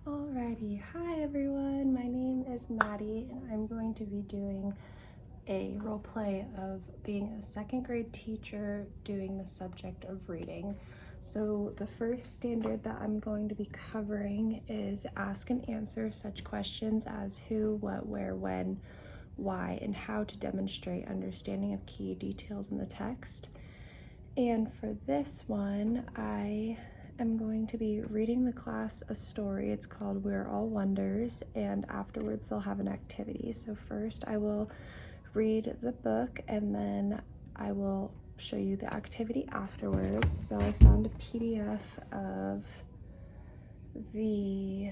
Alrighty, hi everyone, my name is Maddie and I'm going to be doing a role play of being a second grade teacher doing the subject of reading. So the first standard that I'm going to be covering is ask and answer such questions as who, what, where, when, why, and how to demonstrate understanding of key details in the text. And for this one, I am going to be reading the class a story. It's called We're All Wonders, and afterwards they'll have an activity. So first I will read the book and then I will show you the activity afterwards. So I found a PDF of the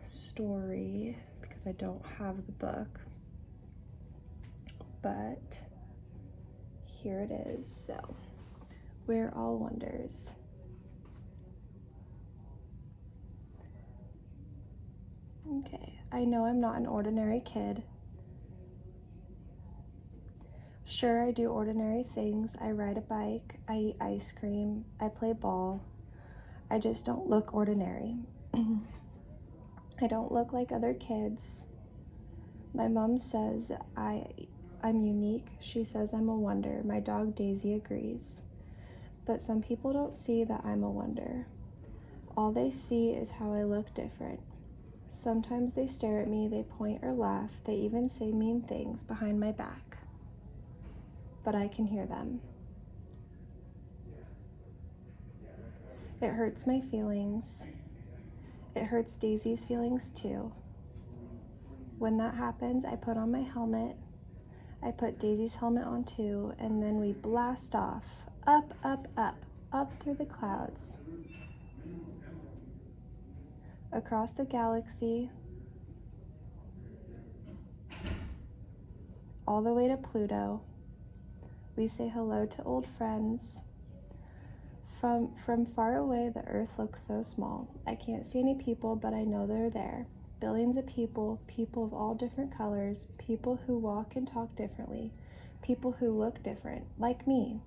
story because I don't have the book, but here it is. So We're All Wonders. Okay, I know I'm not an ordinary kid. Sure, I do ordinary things. I ride a bike, I eat ice cream, I play ball. I just don't look ordinary. I don't look like other kids. My mom says I'm unique. She says I'm a wonder. My dog Daisy agrees. But some people don't see that I'm a wonder. All they see is how I look different. Sometimes they stare at me, they point or laugh, they even say mean things behind my back. But I can hear them. It hurts my feelings. It hurts Daisy's feelings too. When that happens, I put on my helmet, I put Daisy's helmet on too, and then we blast off, up, up, up, up through the clouds, across the galaxy, all the way to Pluto. We say hello to old friends. From far away, the earth looks so small. I can't see any people, but I know they're there. Billions of people, people of all different colors, people who walk and talk differently, people who look different, like me.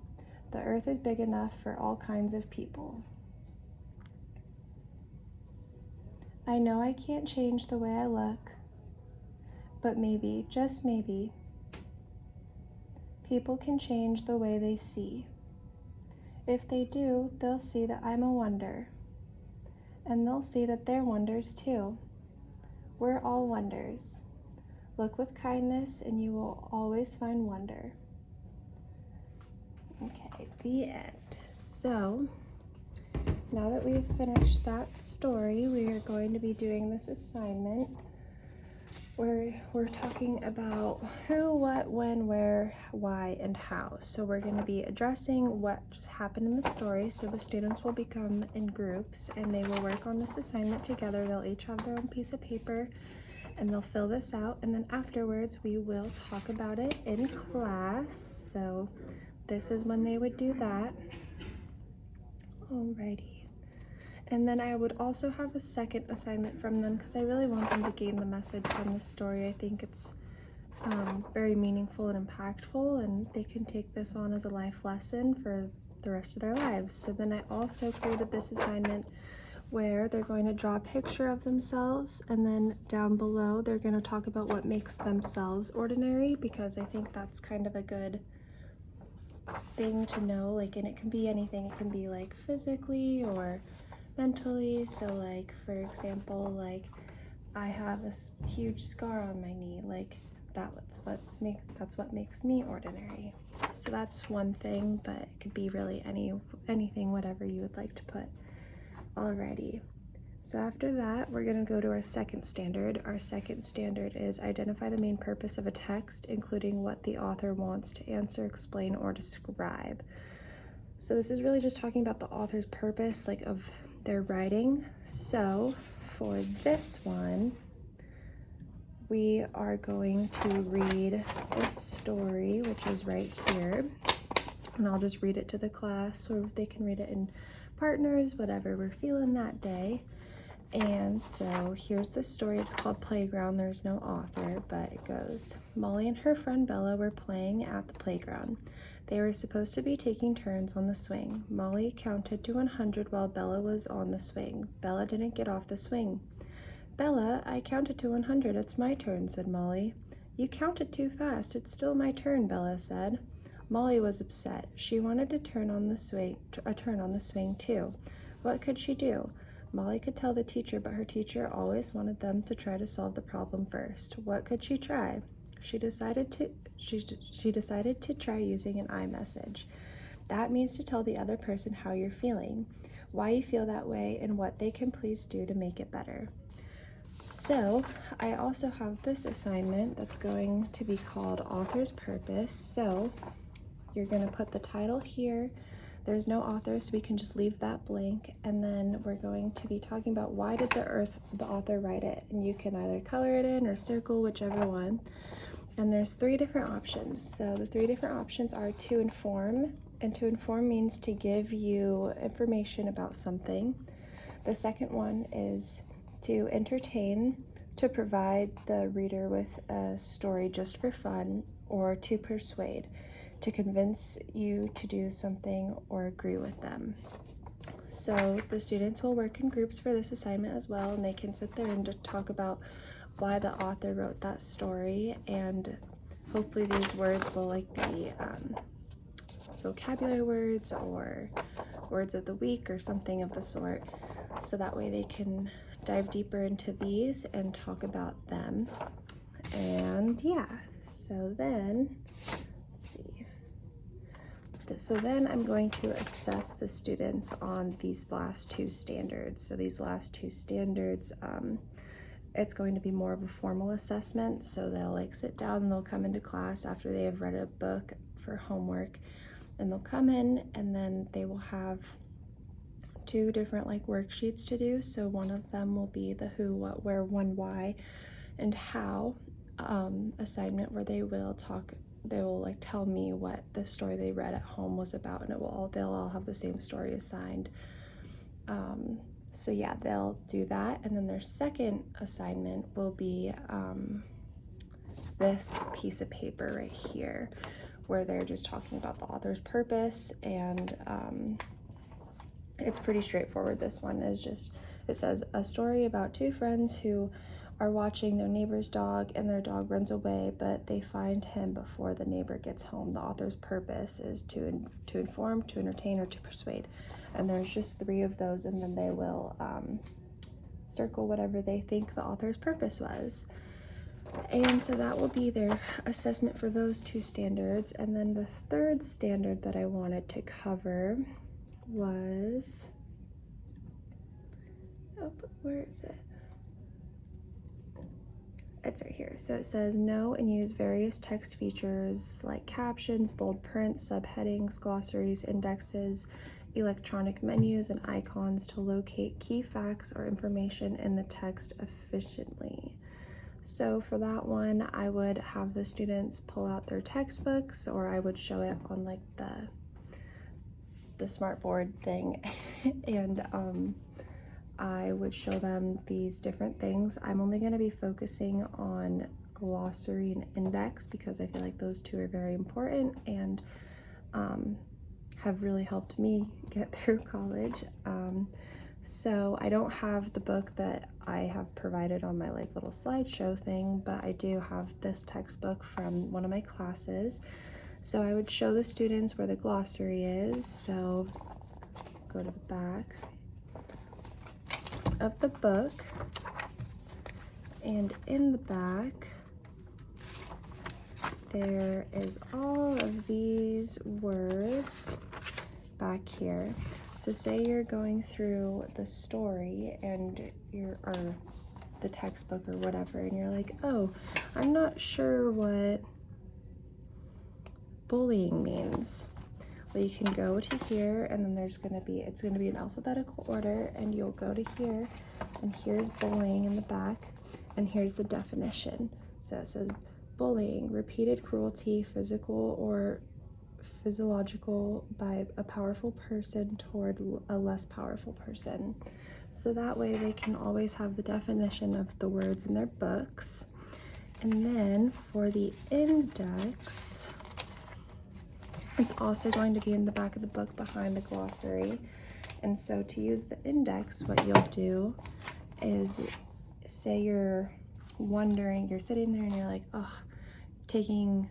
The earth is big enough for all kinds of people. I know I can't change the way I look, but maybe, just maybe, people can change the way they see. If they do, they'll see that I'm a wonder, and they'll see that they're wonders too. We're all wonders. Look with kindness and you will always find wonder. Okay, the end. So, now that we've finished that story, we are going to be doing this assignment where we're talking about who, what, when, where, why, and how. So we're going to be addressing what just happened in the story. So the students will become in groups and they will work on this assignment together. They'll each have their own piece of paper and they'll fill this out, and then afterwards we will talk about it in class. So this is when they would do that. Alrighty. And then I would also have a second assignment from them because I really want them to gain the message from this story. I think it's very meaningful and impactful, and they can take this on as a life lesson for the rest of their lives. So then I also created this assignment where they're going to draw a picture of themselves, and then down below they're going to talk about what makes themselves ordinary, because I think that's kind of a good thing to know. Like, and it can be anything. It can be like physically or mentally. So like, for example, like I have a huge scar on my knee, like that's what makes me ordinary. So that's one thing, but it could be really anything, whatever you would like to put. Alrighty. So after that, we're going to go to our second standard. Our second standard is identify the main purpose of a text, including what the author wants to answer, explain, or describe. So this is really just talking about the author's purpose, like of their writing. So for this one, we are going to read this story, which is right here. And I'll just read it to the class, or they can read it in partners, whatever we're feeling that day. And so here's the story. It's called Playground. There's no author, but it goes. Molly and her friend Bella were playing at the playground. They were supposed to be taking turns on the swing. Molly counted to 100 while Bella was on the swing. Bella didn't get off the swing. Bella, I counted to 100. It's my turn, said Molly. You counted too fast. It's still my turn, Bella said. Molly was upset. She wanted to turn on the swing too. What could she do? Molly could tell the teacher, but her teacher always wanted them to try to solve the problem first. What could she try? She decided to try using an iMessage. That means to tell the other person how you're feeling, why you feel that way, and what they can please do to make it better. So I also have this assignment that's going to be called Author's Purpose. So you're going to put the title here. There's no author, so we can just leave that blank. And then we're going to be talking about why did the author write it. And you can either color it in or circle, whichever one. And there's 3 different options. So the 3 different options are to inform, and to inform means to give you information about something. The second one is to entertain, to provide the reader with a story just for fun, or to persuade, to convince you to do something or agree with them. So the students will work in groups for this assignment as well, and they can sit there and just talk about why the author wrote that story, and hopefully these words will be vocabulary words or words of the week or something of the sort, so that way they can dive deeper into these and talk about them. And yeah, so then let's see. So then I'm going to assess the students on these last 2 standards. So these last 2 standards, it's going to be more of a formal assessment. So they'll sit down and they'll come into class after they have read a book for homework, and they'll come in and then they will have 2 different worksheets to do. So one of them will be the who, what, where, when, why, and how assignment, where they will tell me what the story they read at home was about, and they'll all have the same story assigned. So yeah, they'll do that. And then their second assignment will be this piece of paper right here, where they're just talking about the author's purpose. And it's pretty straightforward. This one is just, it says, a story about 2 friends who are watching their neighbor's dog, and their dog runs away, but they find him before the neighbor gets home. The author's purpose is to inform, to entertain, or to persuade. And there's just 3 of those, and then they will circle whatever they think the author's purpose was. And so that will be their assessment for those 2 standards. And then the 3rd standard that I wanted to cover was, where is it? It's right here. So it says, know and use various text features like captions, bold print, subheadings, glossaries, indexes, electronic menus, and icons to locate key facts or information in the text efficiently. So for that one, I would have the students pull out their textbooks, or I would show it on the smartboard thing and I would show them these different things. I'm only going to be focusing on glossary and index because I feel like those 2 are very important and have really helped me get through college. So I don't have the book that I have provided on my little slideshow thing, but I do have this textbook from one of my classes. So I would show the students where the glossary is. So go to the back of the book, and in the back there is all of these words back here. So say you're going through the story and or the textbook or whatever, and you're like, oh, I'm not sure what bullying means. Well, you can go to here, and then it's going to be in alphabetical order, and you'll go to here, and here's bullying in the back, and here's the definition. So it says bullying, repeated cruelty, physical or physiological, by a powerful person toward a less powerful person. So that way they can always have the definition of the words in their books. And then for the index, it's also going to be in the back of the book behind the glossary. And so to use the index, what you'll do is say you're wondering, you're sitting there and you're like, oh, taking,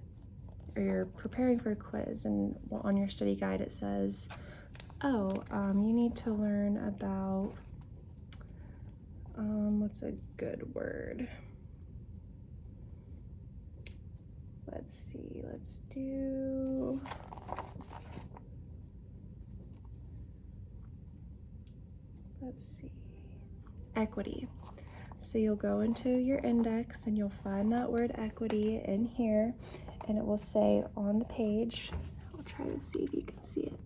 or you're preparing for a quiz, and on your study guide it says, oh, you need to learn about, what's a good word? Let's see, let's see, equity. So you'll go into your index and you'll find that word equity in here, and it will say on the page, I'll try to see if you can see it.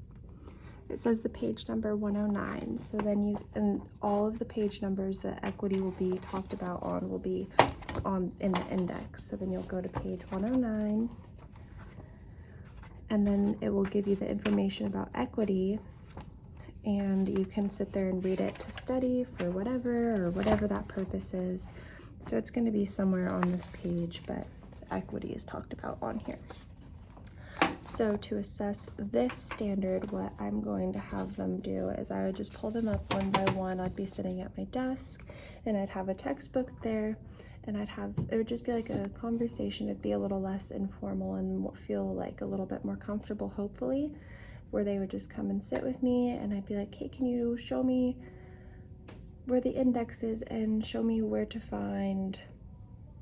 It says the page number 109. So then and all of the page numbers that equity will be talked about on will be in the index. So then you'll go to page 109, and then it will give you the information about equity, and you can sit there and read it to study for whatever that purpose is. So it's going to be somewhere on this page, but equity is talked about on here. So to assess this standard, what I'm going to have them do is I would just pull them up one by one. I'd be sitting at my desk and I'd have a textbook there, and it would just be like a conversation. It'd be a little less informal and feel like a little bit more comfortable, hopefully, where they would just come and sit with me, and I'd be like, hey, can you show me where the index is and show me where to find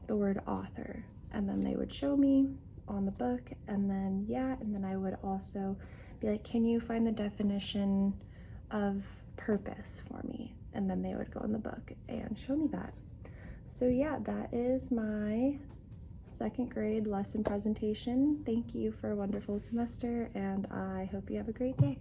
the word author? And then they would show me on the book, and then I would also be like, can you find the definition of purpose for me? And then they would go in the book and show me that. So yeah, that is my second grade lesson presentation. Thank you for a wonderful semester, and I hope you have a great day.